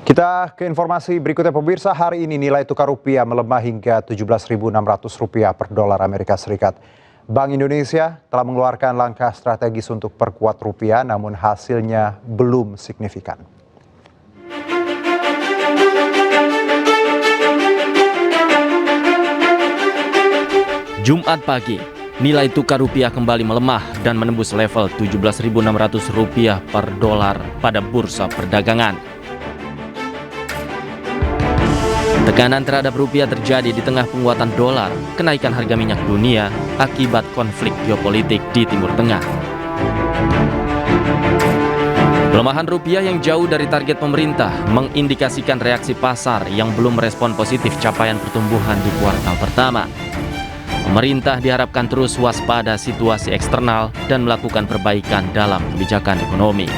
Kita ke informasi berikutnya pemirsa. Hari ini nilai tukar rupiah melemah hingga Rp17.600 per dolar Amerika Serikat. Bank Indonesia telah mengeluarkan langkah strategis untuk perkuat rupiah, namun hasilnya belum signifikan. Jumat pagi, nilai tukar rupiah kembali melemah dan menembus level Rp17.600 per dolar pada bursa perdagangan. Tekanan terhadap rupiah terjadi di tengah penguatan dolar, kenaikan harga minyak dunia akibat konflik geopolitik di Timur Tengah. Pelemahan rupiah yang jauh dari target pemerintah mengindikasikan reaksi pasar yang belum merespon positif capaian pertumbuhan di kuartal pertama. Pemerintah diharapkan terus waspada situasi eksternal dan melakukan perbaikan dalam kebijakan ekonomi.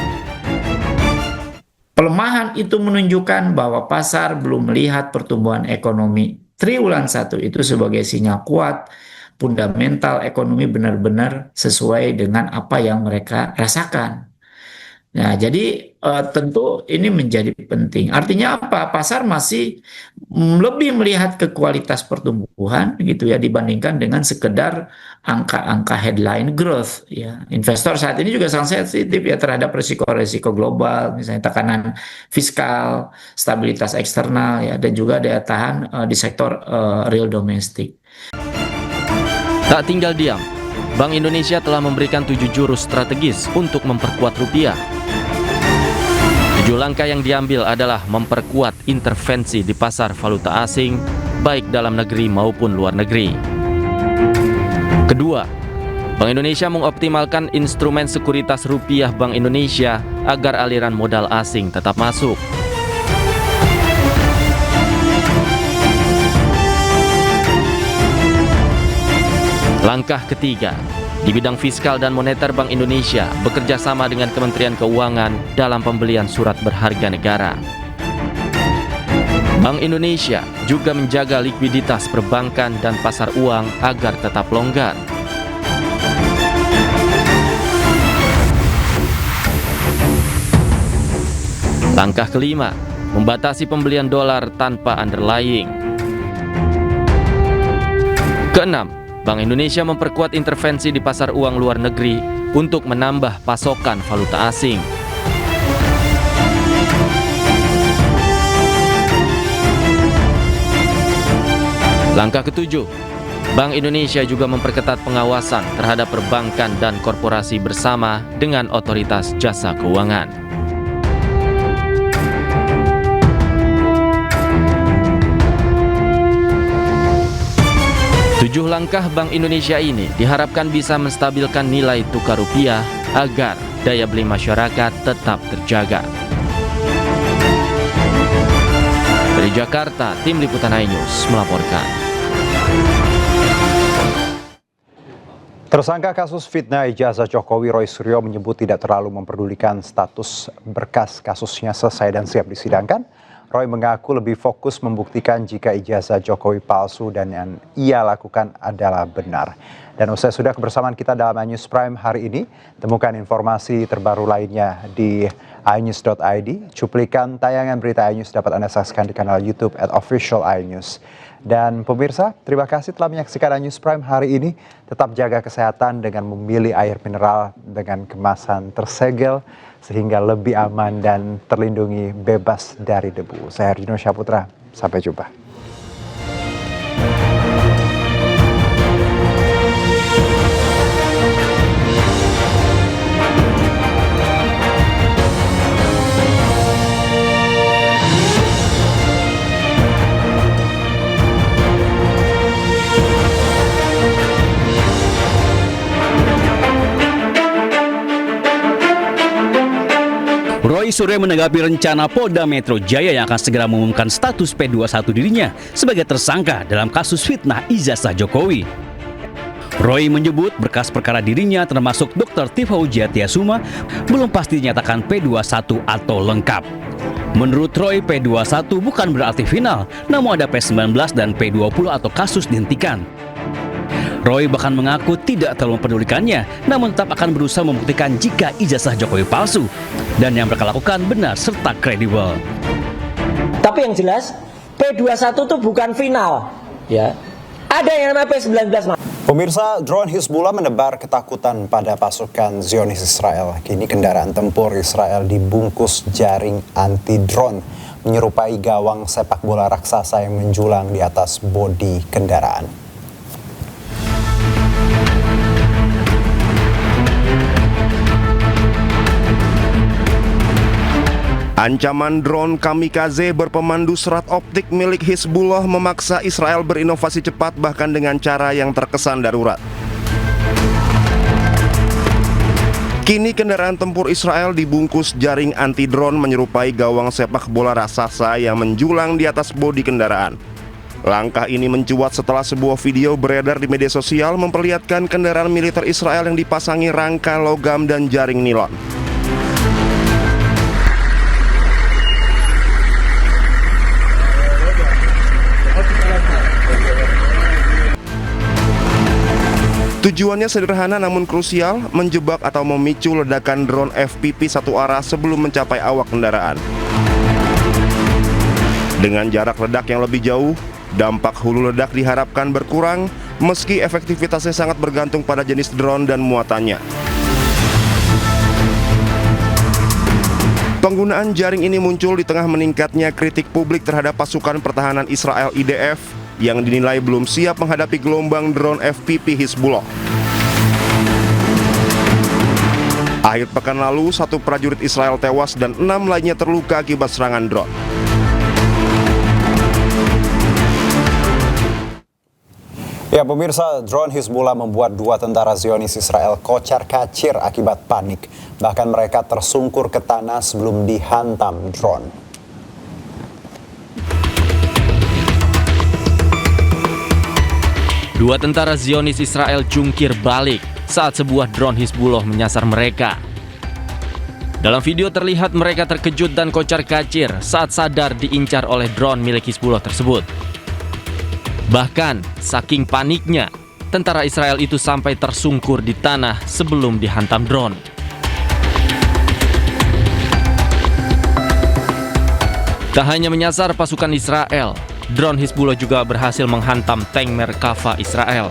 Pelemahan itu menunjukkan bahwa pasar belum melihat pertumbuhan ekonomi triwulan 1 itu sebagai sinyal kuat, fundamental ekonomi benar-benar sesuai dengan apa yang mereka rasakan. Nah, jadi tentu ini menjadi penting. Artinya apa? Pasar masih lebih melihat ke kualitas pertumbuhan gitu ya dibandingkan dengan sekedar angka-angka headline growth ya. Investor saat ini juga sangat sensitif ya terhadap risiko-risiko global, misalnya tekanan fiskal, stabilitas eksternal ya, dan juga daya tahan di sektor real domestik. Tak tinggal diam, Bank Indonesia telah memberikan 7 jurus strategis untuk memperkuat rupiah. 7 langkah yang diambil adalah memperkuat intervensi di pasar valuta asing, baik dalam negeri maupun luar negeri. Kedua, Bank Indonesia mengoptimalkan instrumen sekuritas rupiah Bank Indonesia agar aliran modal asing tetap masuk. Langkah ketiga, di bidang fiskal dan moneter Bank Indonesia bekerja sama dengan Kementerian Keuangan dalam pembelian surat berharga negara. Bank Indonesia juga menjaga likuiditas perbankan dan pasar uang agar tetap longgar. Langkah kelima, membatasi pembelian dolar tanpa underlying. Keenam, Bank Indonesia memperkuat intervensi di pasar uang luar negeri untuk menambah pasokan valuta asing. Langkah ketujuh, Bank Indonesia juga memperketat pengawasan terhadap perbankan dan korporasi bersama dengan otoritas jasa keuangan. Tujuh langkah Bank Indonesia ini diharapkan bisa menstabilkan nilai tukar rupiah agar daya beli masyarakat tetap terjaga. Dari Jakarta, Tim Liputan iNews melaporkan. Tersangka kasus fitnah ijazah Jokowi Roy Suryo menyebut tidak terlalu memperdulikan status berkas kasusnya selesai dan siap disidangkan. Roy mengaku lebih fokus membuktikan jika ijazah Jokowi palsu dan yang ia lakukan adalah benar. Dan usai sudah kebersamaan kita dalam iNews Prime hari ini, temukan informasi terbaru lainnya di inews.id. Cuplikan tayangan berita iNews dapat Anda saksikan di kanal YouTube @official_inews. Dan pemirsa, terima kasih telah menyaksikan iNews Prime hari ini. Tetap jaga kesehatan dengan memilih air mineral dengan kemasan tersegel sehingga lebih aman dan terlindungi bebas dari debu. Saya Herjino Syaputra, sampai jumpa. Roy Suryo menanggapi rencana Polda Metro Jaya yang akan segera mengumumkan status P21 dirinya sebagai tersangka dalam kasus fitnah ijazah Jokowi. Roy menyebut berkas perkara dirinya termasuk Dr. Tifaujiatiasuma belum pasti dinyatakan P21 atau lengkap. Menurut Roy, P21 bukan berarti final, namun ada P19 dan P20 atau kasus dihentikan. Roy bahkan mengaku tidak terlalu mempedulikannya, namun tetap akan berusaha membuktikan jika ijazah Jokowi palsu dan yang mereka lakukan benar serta kredibel. Tapi yang jelas P21 itu bukan final, ya. Ada yang namanya P19. Pemirsa, drone Hizbullah menebar ketakutan pada pasukan Zionis Israel. Kini kendaraan tempur Israel dibungkus jaring anti-drone, menyerupai gawang sepak bola raksasa yang menjulang di atas bodi kendaraan. Ancaman drone kamikaze berpemandu serat optik milik Hizbullah memaksa Israel berinovasi cepat bahkan dengan cara yang terkesan darurat. Kini kendaraan tempur Israel dibungkus jaring anti-drone menyerupai gawang sepak bola raksasa yang menjulang di atas bodi kendaraan. Langkah ini mencuat setelah sebuah video beredar di media sosial memperlihatkan kendaraan militer Israel yang dipasangi rangka logam dan jaring nilon. Tujuannya sederhana namun krusial, menjebak atau memicu ledakan drone FPV satu arah sebelum mencapai awak kendaraan. Dengan jarak ledak yang lebih jauh, dampak hulu ledak diharapkan berkurang, meski efektivitasnya sangat bergantung pada jenis drone dan muatannya. Penggunaan jaring ini muncul di tengah meningkatnya kritik publik terhadap pasukan pertahanan Israel IDF yang dinilai belum siap menghadapi gelombang drone FPV Hizbullah. Akhir pekan lalu, 1 prajurit Israel tewas dan 6 lainnya terluka akibat serangan drone. Ya pemirsa, drone Hizbullah membuat 2 tentara Zionis Israel kocar-kacir akibat panik. Bahkan mereka tersungkur ke tanah sebelum dihantam drone. Dua tentara Zionis Israel jungkir balik saat sebuah drone Hizbullah menyasar mereka. Dalam video terlihat mereka terkejut dan kocar-kacir saat sadar diincar oleh drone milik Hizbullah tersebut. Bahkan, saking paniknya, tentara Israel itu sampai tersungkur di tanah sebelum dihantam drone. Tak hanya menyasar pasukan Israel, drone Hizbullah juga berhasil menghantam tank Merkava Israel.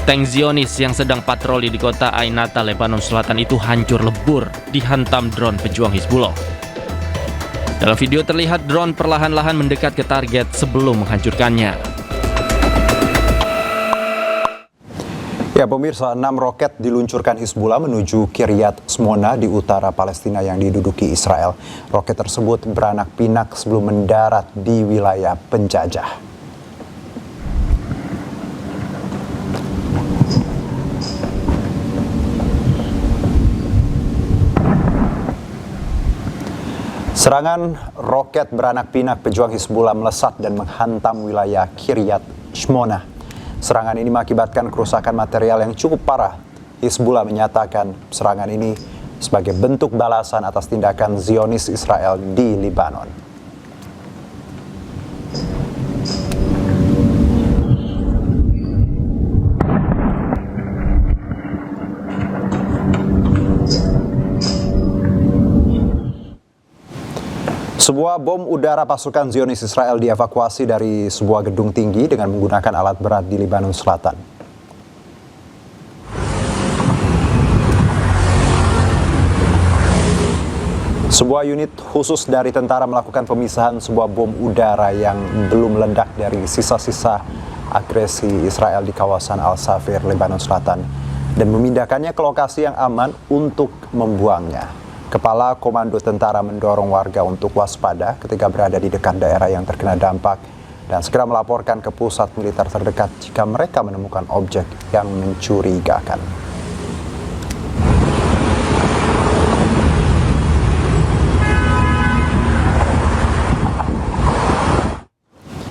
Tank Zionis yang sedang patroli di kota Ainata, Lebanon Selatan itu hancur lebur dihantam drone pejuang Hizbullah. Dalam video terlihat drone perlahan-lahan mendekat ke target sebelum menghancurkannya. Ya pemirsa, 6 roket diluncurkan Hizbullah menuju Kiryat Shmona di utara Palestina yang diduduki Israel. Roket tersebut beranak pinak sebelum mendarat di wilayah penjajah. Serangan roket beranak pinak pejuang Hizbullah melesat dan menghantam wilayah Kiryat Shmona. Serangan ini mengakibatkan kerusakan material yang cukup parah. Hizbullah menyatakan serangan ini sebagai bentuk balasan atas tindakan Zionis Israel di Lebanon. Sebuah bom udara pasukan Zionis Israel dievakuasi dari sebuah gedung tinggi dengan menggunakan alat berat di Lebanon Selatan. Sebuah unit khusus dari tentara melakukan pemisahan sebuah bom udara yang belum meledak dari sisa-sisa agresi Israel di kawasan Al-Safir, Lebanon Selatan, dan memindahkannya ke lokasi yang aman untuk membuangnya. Kepala Komando Tentara mendorong warga untuk waspada ketika berada di dekat daerah yang terkena dampak dan segera melaporkan ke pusat militer terdekat jika mereka menemukan objek yang mencurigakan.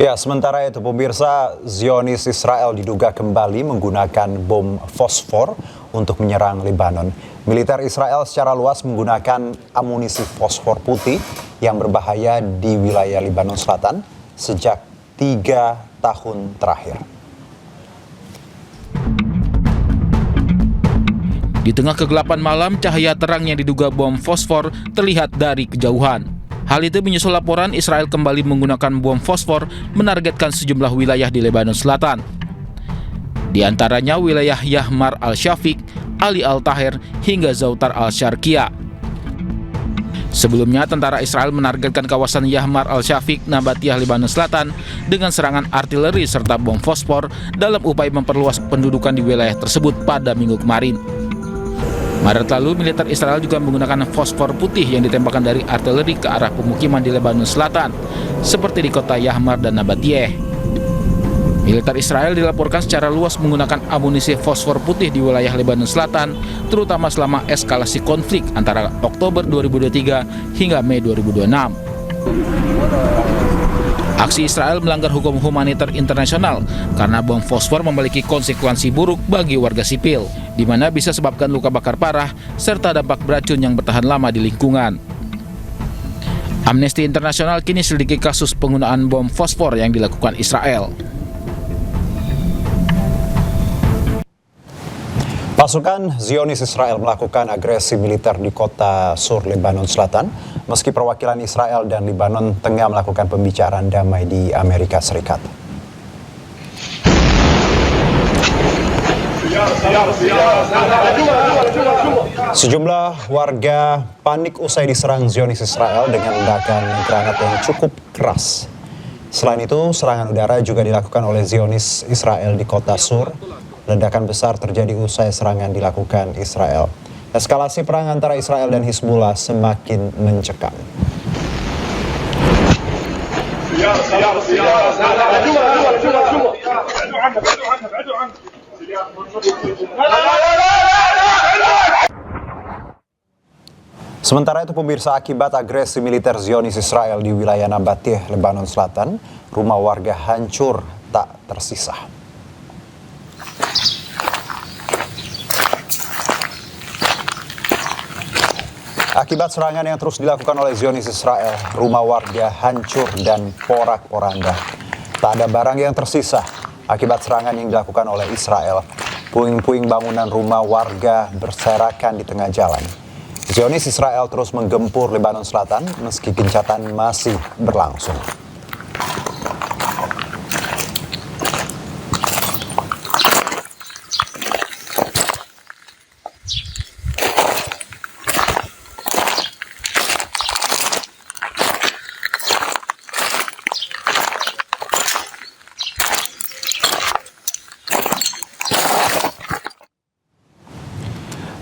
Ya, sementara itu pemirsa, Zionis Israel diduga kembali menggunakan bom fosfor untuk menyerang Lebanon. Militer Israel secara luas menggunakan amunisi fosfor putih yang berbahaya di wilayah Lebanon Selatan sejak 3 tahun terakhir. Di tengah kegelapan malam, cahaya terang yang diduga bom fosfor terlihat dari kejauhan. Hal itu menyusul laporan Israel kembali menggunakan bom fosfor menargetkan sejumlah wilayah di Lebanon Selatan. Di antaranya wilayah Yahmar al-Shafiq, Ali al-Tahir, hingga Zautar al-Sharqiyah. Sebelumnya, tentara Israel menargetkan kawasan Yahmar al-Shafiq, Nabatiyah, Lebanon Selatan dengan serangan artileri serta bom fosfor dalam upaya memperluas pendudukan di wilayah tersebut pada minggu kemarin. Maret lalu, militer Israel juga menggunakan fosfor putih yang ditembakkan dari artileri ke arah pemukiman di Lebanon Selatan, seperti di kota Yahmar dan Nabatiyah. Militer Israel dilaporkan secara luas menggunakan amunisi fosfor putih di wilayah Lebanon Selatan, terutama selama eskalasi konflik antara Oktober 2023 hingga Mei 2026. Aksi Israel melanggar hukum humaniter internasional karena bom fosfor memiliki konsekuensi buruk bagi warga sipil, di mana bisa sebabkan luka bakar parah serta dampak beracun yang bertahan lama di lingkungan. Amnesty International kini selidiki kasus penggunaan bom fosfor yang dilakukan Israel. Pasukan Zionis Israel melakukan agresi militer di kota Sur, Lebanon Selatan, meski perwakilan Israel dan Lebanon tengah melakukan pembicaraan damai di Amerika Serikat. Sejumlah warga panik usai diserang Zionis Israel dengan ledakan granat yang cukup keras. Selain itu, serangan udara juga dilakukan oleh Zionis Israel di kota Sur. Ledakan besar terjadi usai serangan dilakukan Israel. Eskalasi perang antara Israel dan Hizbullah semakin mencekam. Sementara itu, pemirsa, akibat agresi militer Zionis Israel di wilayah Nabatiyah, Lebanon Selatan, rumah warga hancur tak tersisa. Akibat serangan yang terus dilakukan oleh Zionis Israel, rumah warga hancur dan porak-poranda. Tak ada barang yang tersisa akibat serangan yang dilakukan oleh Israel. Puing-puing bangunan rumah warga berserakan di tengah jalan. Zionis Israel terus menggempur Lebanon Selatan meski gencatan masih berlangsung.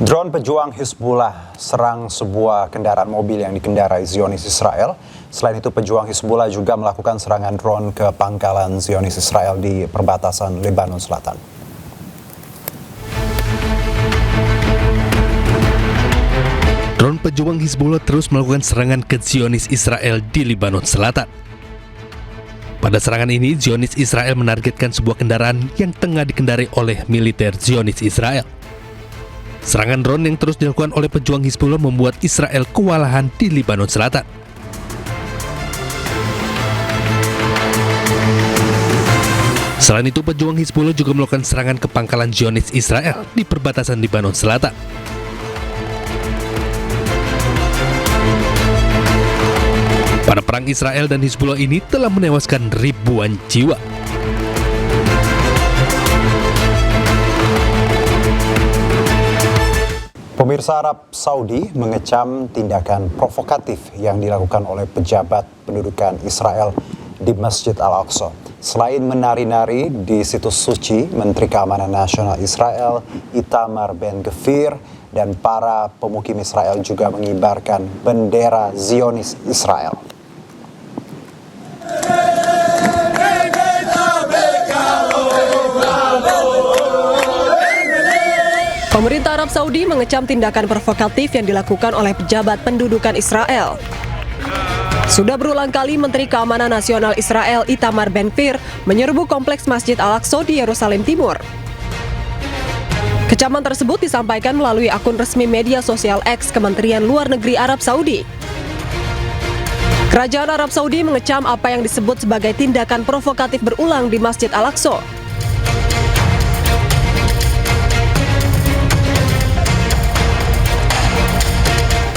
Drone pejuang Hizbullah serang sebuah kendaraan mobil yang dikendarai Zionis Israel. Selain itu, pejuang Hizbullah juga melakukan serangan drone ke pangkalan Zionis Israel di perbatasan Lebanon Selatan. Drone pejuang Hizbullah terus melakukan serangan ke Zionis Israel di Lebanon Selatan. Pada serangan ini, Zionis Israel menargetkan sebuah kendaraan yang tengah dikendarai oleh militer Zionis Israel. Serangan drone yang terus dilakukan oleh pejuang Hizbullah membuat Israel kewalahan di Lebanon Selatan. Selain itu, pejuang Hizbullah juga melakukan serangan ke pangkalan Zionis Israel di perbatasan Lebanon Selatan. Pada perang Israel dan Hizbullah ini telah menewaskan ribuan jiwa. Pemirsa, Arab Saudi mengecam tindakan provokatif yang dilakukan oleh pejabat pendudukan Israel di Masjid Al-Aqsa. Selain menari-nari di situs suci, Menteri Keamanan Nasional Israel Itamar Ben-Gvir dan para pemukim Israel juga mengibarkan bendera Zionis Israel. Pemerintah Arab Saudi mengecam tindakan provokatif yang dilakukan oleh pejabat pendudukan Israel. Sudah berulang kali Menteri Keamanan Nasional Israel Itamar Ben-Gvir menyerbu kompleks Masjid Al-Aqsa di Yerusalem Timur. Kecaman tersebut disampaikan melalui akun resmi media sosial X Kementerian Luar Negeri Arab Saudi. Kerajaan Arab Saudi mengecam apa yang disebut sebagai tindakan provokatif berulang di Masjid Al-Aqsa.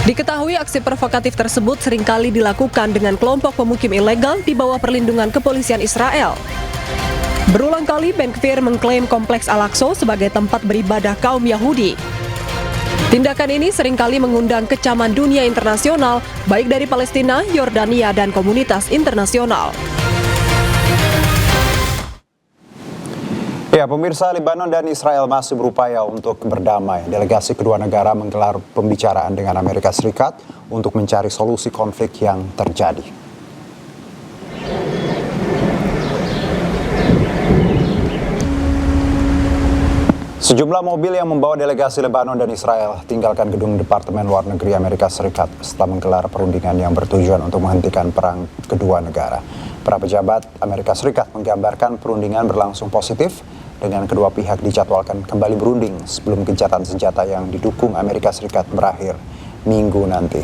Diketahui aksi provokatif tersebut seringkali dilakukan dengan kelompok pemukim ilegal di bawah perlindungan kepolisian Israel. Berulang kali Ben Gvir mengklaim kompleks Al-Aqsa sebagai tempat beribadah kaum Yahudi. Tindakan ini seringkali mengundang kecaman dunia internasional, baik dari Palestina, Yordania, dan komunitas internasional. Ya, pemirsa, Lebanon dan Israel masih berupaya untuk berdamai. Delegasi kedua negara menggelar pembicaraan dengan Amerika Serikat untuk mencari solusi konflik yang terjadi. Sejumlah mobil yang membawa delegasi Lebanon dan Israel tinggalkan gedung Departemen Luar Negeri Amerika Serikat setelah menggelar perundingan yang bertujuan untuk menghentikan perang kedua negara. Para pejabat Amerika Serikat menggambarkan perundingan berlangsung positif dengan kedua pihak dijadwalkan kembali berunding sebelum gencatan senjata yang didukung Amerika Serikat berakhir Minggu nanti.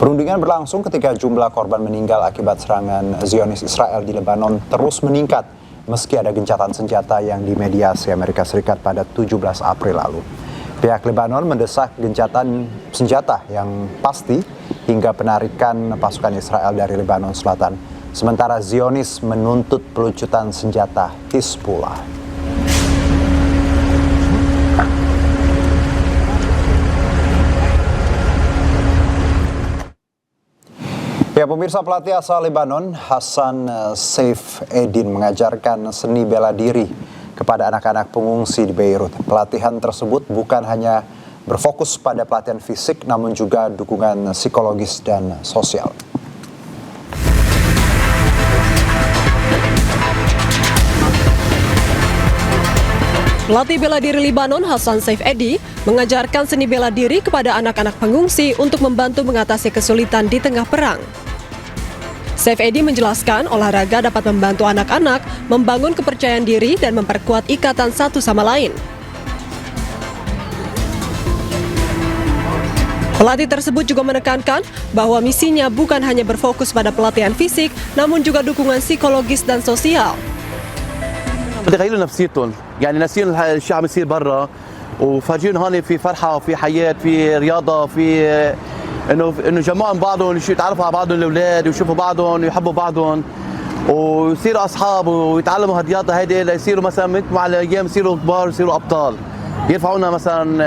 Perundingan berlangsung ketika jumlah korban meninggal akibat serangan Zionis Israel di Lebanon terus meningkat meski ada gencatan senjata yang dimediasi Amerika Serikat pada 17 April lalu. Pihak Lebanon mendesak gencatan senjata yang pasti hingga penarikan pasukan Israel dari Lebanon Selatan. Sementara Zionis menuntut pelucutan senjata Hizbullah. Ya, pemirsa, pelatih asal Lebanon Hassan Saif Eddin mengajarkan seni bela diri kepada anak-anak pengungsi di Beirut. Pelatihan tersebut bukan hanya berfokus pada pelatihan fisik, namun juga dukungan psikologis dan sosial. Pelatih bela diri Lebanon Hassan Saif Eddin mengajarkan seni bela diri kepada anak-anak pengungsi untuk membantu mengatasi kesulitan di tengah perang. Saif Eddin menjelaskan olahraga dapat membantu anak-anak membangun kepercayaan diri dan memperkuat ikatan satu sama lain. Pelatih tersebut juga menekankan bahwa misinya bukan hanya berfokus pada pelatihan fisik, namun juga dukungan psikologis dan sosial. بتغيروا نفسيتهم يعني ناسين الشعب يصير برا وفرجين هون في فرحه وفي حياه في رياضه في انه جمعهم بعضهم يتعرفوا على بعضهم الاولاد ويشوفوا بعضهم ويحبوا بعضهم ويصيروا اصحاب ويتعلموا هالرياضه هيدي ليصيروا مثلا مع الايام يصيروا كبار يصيروا ابطال يرفعونا مثلا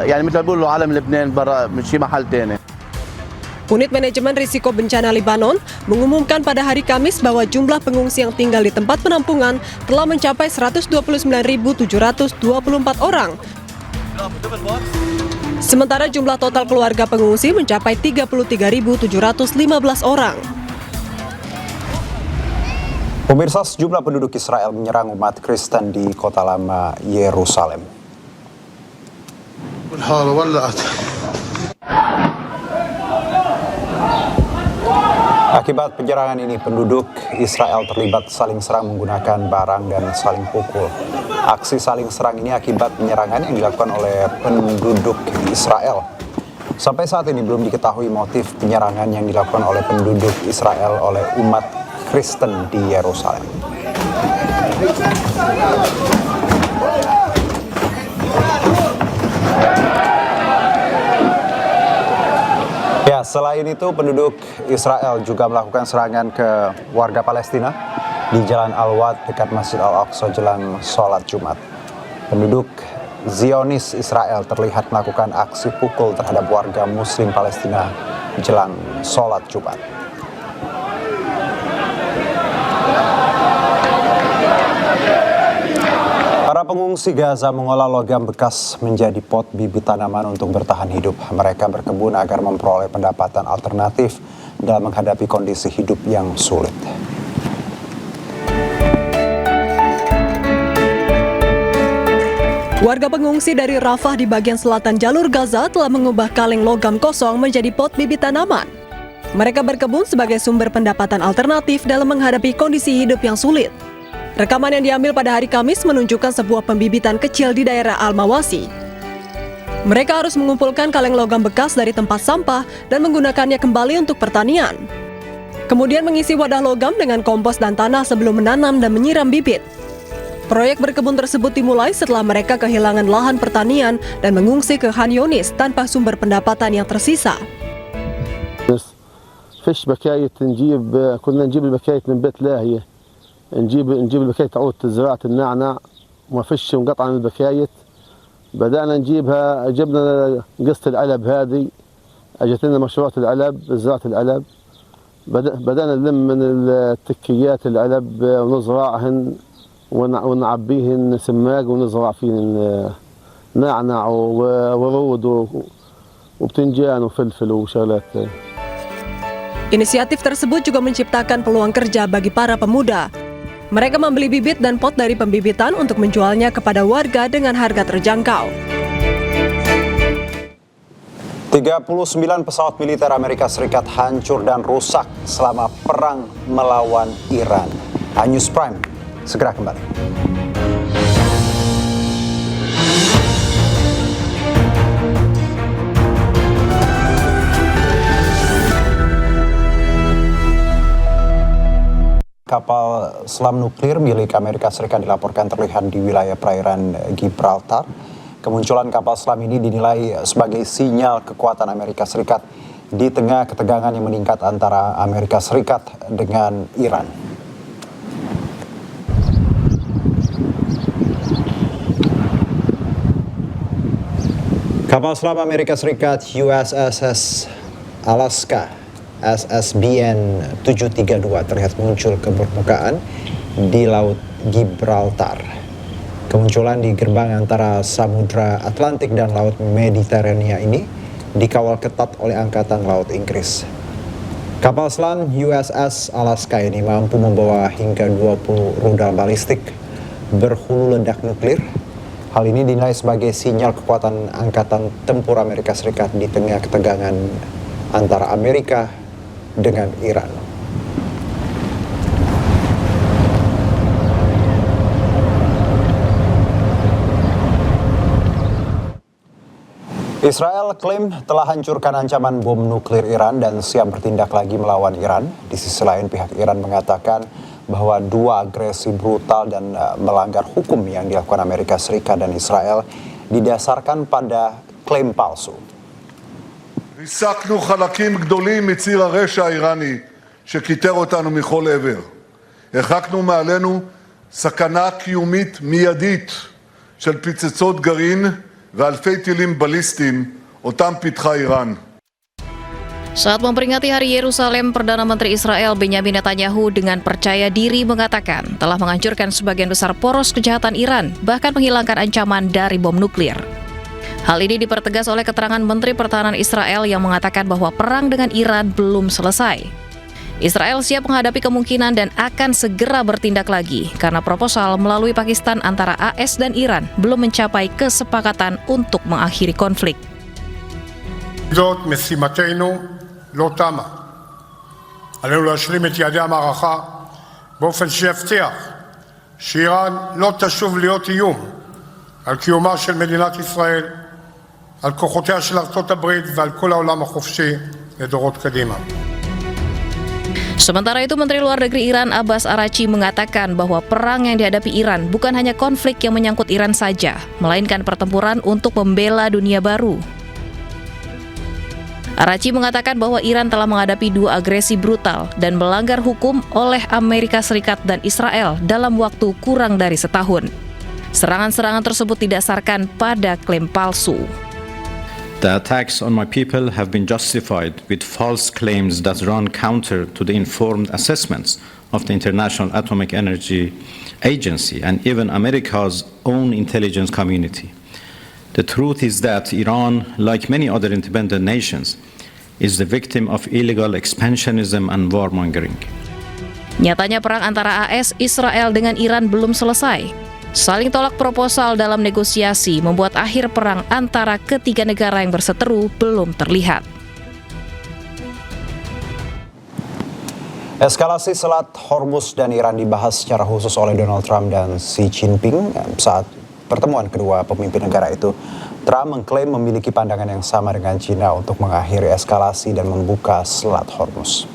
يعني مثل ما بيقولوا عالم لبنان برا من شي محل ثاني. Unit Manajemen Risiko Bencana Lebanon mengumumkan pada hari Kamis bahwa jumlah pengungsi yang tinggal di tempat penampungan telah mencapai 129.724 orang. Sementara jumlah total keluarga pengungsi mencapai 33.715 orang. Pemirsa, sejumlah penduduk Israel menyerang umat Kristen di Kota Lama Yerusalem. Akibat penyerangan ini, penduduk Israel terlibat saling serang menggunakan barang dan saling pukul. Aksi saling serang ini akibat penyerangan yang dilakukan oleh penduduk Israel. Sampai saat ini belum diketahui motif penyerangan yang dilakukan oleh penduduk Israel oleh umat Kristen di Yerusalem. Ya, selain itu penduduk Israel juga melakukan serangan ke warga Palestina di Jalan Al-Wad dekat Masjid Al-Aqsa jelang sholat Jumat. Penduduk Zionis Israel terlihat melakukan aksi pukul terhadap warga Muslim Palestina jelang sholat Jumat. Para pengungsi Gaza mengolah logam bekas menjadi pot bibit tanaman untuk bertahan hidup. Mereka berkebun agar memperoleh pendapatan alternatif dalam menghadapi kondisi hidup yang sulit. Warga pengungsi dari Rafah di bagian selatan jalur Gaza telah mengubah kaleng logam kosong menjadi pot bibit tanaman. Mereka berkebun sebagai sumber pendapatan alternatif dalam menghadapi kondisi hidup yang sulit. Rekaman yang diambil pada hari Kamis menunjukkan sebuah pembibitan kecil di daerah Al-Mawasi. Mereka harus mengumpulkan kaleng logam bekas dari tempat sampah dan menggunakannya kembali untuk pertanian. Kemudian mengisi wadah logam dengan kompos dan tanah sebelum menanam dan menyiram bibit. Proyek berkebun tersebut dimulai setelah mereka kehilangan lahan pertanian dan mengungsi ke Khan Younis tanpa sumber pendapatan yang tersisa. فيش بكاية كنا نجيب البكاية من بيت لاهية، نجيب البكاية تعود زراعة النعنع، وما فيش مقطع من البكاية. بدأنا نجيبها، جبنا قصة العلب هذه، اجت لنا مشروعات العلب، زراعة العلب. بدأنا نلم من التكيات العلب ونزرعهن ونعبيهن سماق ونزرع فيهن نعنع ورود وبتنجان وفلفل وشغلات. Inisiatif tersebut juga menciptakan peluang kerja bagi para pemuda. Mereka membeli bibit dan pot dari pembibitan untuk menjualnya kepada warga dengan harga terjangkau. 39 pesawat militer Amerika Serikat hancur dan rusak selama perang melawan Iran. News Prime segera kembali. Kapal selam nuklir milik Amerika Serikat dilaporkan terlihat di wilayah perairan Gibraltar. Kemunculan kapal selam ini dinilai sebagai sinyal kekuatan Amerika Serikat di tengah ketegangan yang meningkat antara Amerika Serikat dengan Iran. Kapal selam Amerika Serikat USS Alaska SSBN 732 terlihat muncul ke permukaan di Laut Gibraltar. Kemunculan di gerbang antara Samudra Atlantik dan Laut Mediterania ini dikawal ketat oleh Angkatan Laut Inggris. Kapal selam USS Alaska ini mampu membawa hingga 20 rudal balistik berhulu ledak nuklir. Hal ini dinilai sebagai sinyal kekuatan Angkatan Tempur Amerika Serikat di tengah ketegangan antara Amerika dengan Iran. Israel klaim telah hancurkan ancaman bom nuklir Iran dan siap bertindak lagi melawan Iran. Di sisi lain, pihak Iran mengatakan bahwa dua agresi brutal dan melanggar hukum yang dilakukan Amerika Serikat dan Israel didasarkan pada klaim palsu. ריסקנו חלקים גדולים מציר הרשע האיראני שכיתר אותנו מכל עבר. הרחקנו מעלינו סכנה קיומית מיידית של פצצות גרעין ואלפי טילים בליסטיים אותם פיתחה איראן. Saat memperingati Hari Yerusalem, Perdana Menteri Israel Benyamin Netanyahu dengan percaya diri mengatakan telah menghancurkan sebagian besar poros kejahatan Iran, bahkan menghilangkan ancaman dari bom nuklir. Hal ini dipertegas oleh keterangan Menteri Pertahanan Israel yang mengatakan bahwa perang dengan Iran belum selesai. Israel siap menghadapi kemungkinan dan akan segera bertindak lagi karena proposal melalui Pakistan antara AS dan Iran belum mencapai kesepakatan untuk mengakhiri konflik. זאת משימתנו לא תמה. עלינו להשלים את יעדי המערכה באופן שיבטיח שאיראן לא תשוב להיות איום על קיומה של מדינת ישראל, על כוחותיה של ארצות הברית ועל כל העולם החופשי לדורות קדימה. Sementara itu, Menteri Luar Negeri Iran Abbas Araghchi mengatakan bahwa perang yang dihadapi Iran bukan hanya konflik yang menyangkut Iran saja, melainkan pertempuran untuk membela dunia baru. Araghchi mengatakan bahwa Iran telah menghadapi dua agresi brutal dan melanggar hukum oleh Amerika Serikat dan Israel dalam waktu kurang dari setahun. Serangan-serangan tersebut didasarkan pada klaim palsu. The attacks on my people have been justified with false claims that run counter to the informed assessments of the International Atomic Energy Agency and even America's own intelligence community. The truth is that Iran, like many other independent nations, is the victim of illegal expansionism and warmongering. Nyatanya perang antara AS, Israel dengan Iran belum selesai. Saling tolak proposal dalam negosiasi membuat akhir perang antara ketiga negara yang berseteru belum terlihat. Eskalasi Selat Hormuz dan Iran dibahas secara khusus oleh Donald Trump dan Xi Jinping saat pertemuan kedua pemimpin negara itu. Trump mengklaim memiliki pandangan yang sama dengan China untuk mengakhiri eskalasi dan membuka Selat Hormuz.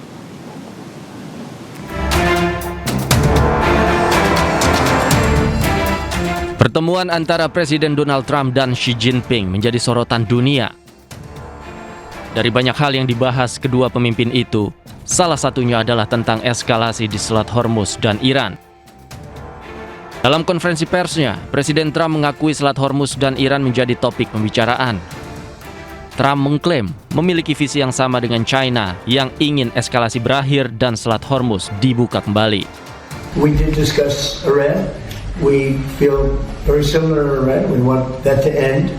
Pertemuan antara Presiden Donald Trump dan Xi Jinping menjadi sorotan dunia. Dari banyak hal yang dibahas kedua pemimpin itu, salah satunya adalah tentang eskalasi di Selat Hormuz dan Iran. Dalam konferensi persnya, Presiden Trump mengakui Selat Hormuz dan Iran menjadi topik pembicaraan. Trump mengklaim memiliki visi yang sama dengan China yang ingin eskalasi berakhir dan Selat Hormuz dibuka kembali. We did discuss Iran. We feel very similar to Iran. We want that to end.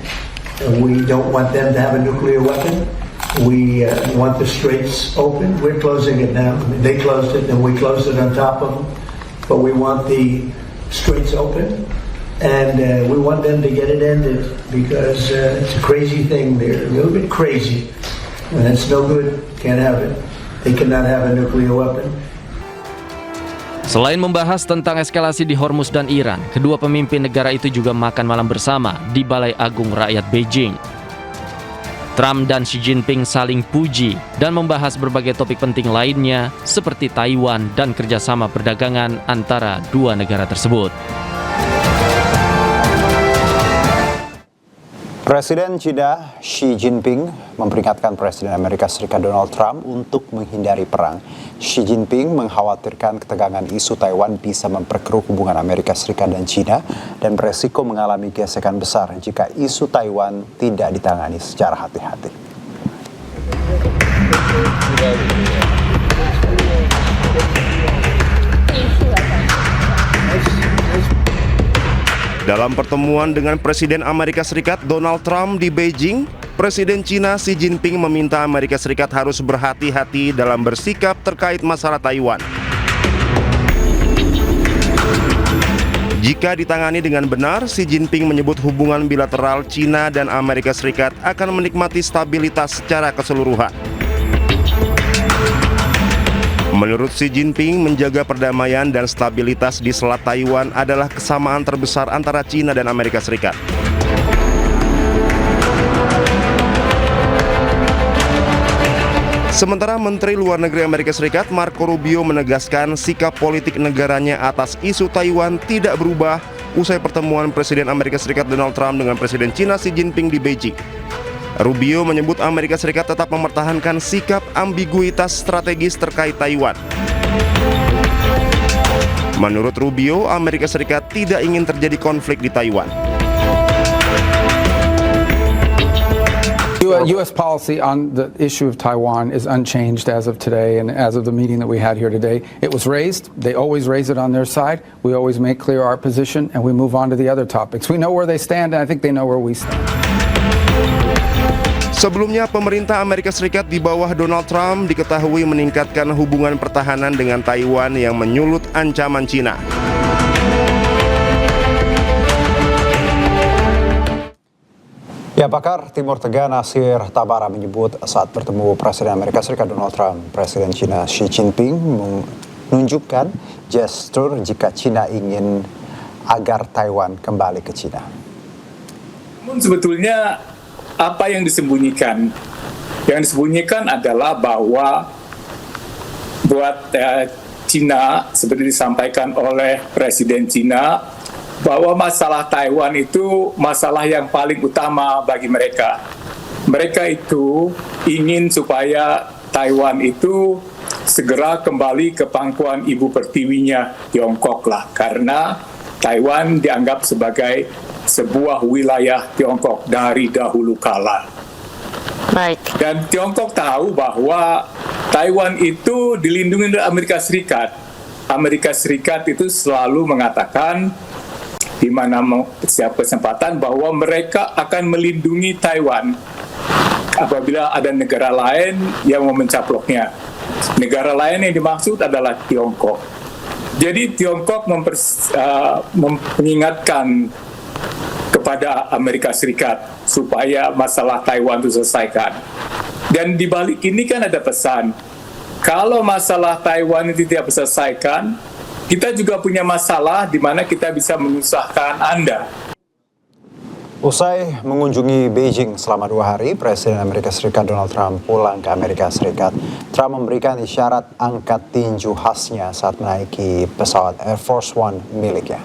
We don't want them to have a nuclear weapon. We want the straits open. We're closing it now. They closed it, and we closed it on top of them. But we want the straits open, and we want them to get it ended because it's a crazy thing. They're a little bit crazy, and it's no good. Can't have it. They cannot have a nuclear weapon. Selain membahas tentang eskalasi di Hormuz dan Iran, kedua pemimpin negara itu juga makan malam bersama di Balai Agung Rakyat Beijing. Trump dan Xi Jinping saling puji dan membahas berbagai topik penting lainnya seperti Taiwan dan kerjasama perdagangan antara dua negara tersebut. Presiden China Xi Jinping memperingatkan Presiden Amerika Serikat Donald Trump untuk menghindari perang. Xi Jinping mengkhawatirkan ketegangan isu Taiwan bisa memperkeruh hubungan Amerika Serikat dan China dan beresiko mengalami gesekan besar jika isu Taiwan tidak ditangani secara hati-hati. Dalam pertemuan dengan Presiden Amerika Serikat Donald Trump di Beijing, Presiden China Xi Jinping meminta Amerika Serikat harus berhati-hati dalam bersikap terkait masalah Taiwan. Jika ditangani dengan benar, Xi Jinping menyebut hubungan bilateral China dan Amerika Serikat akan menikmati stabilitas secara keseluruhan. Menurut Xi Jinping, menjaga perdamaian dan stabilitas di Selat Taiwan adalah kesamaan terbesar antara China dan Amerika Serikat. Sementara Menteri Luar Negeri Amerika Serikat Marco Rubio menegaskan sikap politik negaranya atas isu Taiwan tidak berubah usai pertemuan Presiden Amerika Serikat Donald Trump dengan Presiden China Xi Jinping di Beijing. Rubio menyebut Amerika Serikat tetap mempertahankan sikap ambiguitas strategis terkait Taiwan. Menurut Rubio, Amerika Serikat tidak ingin terjadi konflik di Taiwan. U.S. policy on the issue of Taiwan is unchanged as of today and as of the meeting that we had here today. It was raised. They always raise it on their side. We always make clear our position and we move on to the other topics. We know where they stand and I think they know where we stand. Sebelumnya, pemerintah Amerika Serikat di bawah Donald Trump diketahui meningkatkan hubungan pertahanan dengan Taiwan yang menyulut ancaman Cina. Ya, pakar Timur Tengah Nasir Tabara menyebut saat bertemu Presiden Amerika Serikat Donald Trump, Presiden China Xi Jinping menunjukkan gestur jika China ingin agar Taiwan kembali ke China. Namun sebetulnya apa yang disembunyikan? Yang disembunyikan adalah bahwa buat China, seperti disampaikan oleh Presiden China, bahwa masalah Taiwan itu masalah yang paling utama bagi mereka. Mereka itu ingin supaya Taiwan itu segera kembali ke pangkuan ibu pertiwinya Tiongkok lah, karena Taiwan dianggap sebagai sebuah wilayah Tiongkok dari dahulu kala. Baik. Dan Tiongkok tahu bahwa Taiwan itu dilindungi oleh Amerika Serikat. Amerika Serikat itu selalu mengatakan di mana setiap kesempatan bahwa mereka akan melindungi Taiwan apabila ada negara lain yang mau mencaploknya. Negara lain yang dimaksud adalah Tiongkok. Jadi Tiongkok mengingatkan kepada Amerika Serikat supaya masalah Taiwan itu selesaikan. Dan di balik ini kan ada pesan, kalau masalah Taiwan itu tidak diselesaikan, kita juga punya masalah di mana kita bisa menyusahkan Anda. Usai mengunjungi Beijing selama 2 hari, Presiden Amerika Serikat Donald Trump pulang ke Amerika Serikat. Trump memberikan isyarat angkat tinju khasnya saat menaiki pesawat Air Force One miliknya.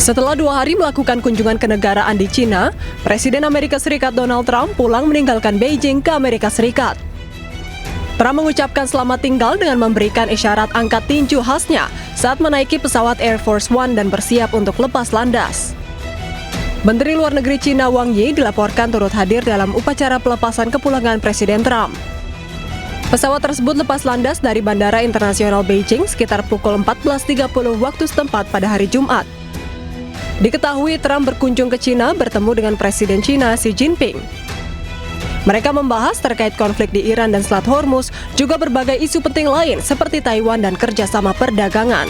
Setelah 2 hari melakukan kunjungan kenegaraan di Cina, Presiden Amerika Serikat Donald Trump pulang meninggalkan Beijing ke Amerika Serikat. Trump mengucapkan selamat tinggal dengan memberikan isyarat angkat tinju khasnya saat menaiki pesawat Air Force One dan bersiap untuk lepas landas. Menteri Luar Negeri Cina Wang Yi dilaporkan turut hadir dalam upacara pelepasan kepulangan Presiden Trump. Pesawat tersebut lepas landas dari Bandara Internasional Beijing sekitar pukul 14.30 waktu setempat pada hari Jumat. Diketahui Trump berkunjung ke Cina bertemu dengan Presiden Cina Xi Jinping. Mereka membahas terkait konflik di Iran dan Selat Hormuz, juga berbagai isu penting lain seperti Taiwan dan kerjasama perdagangan.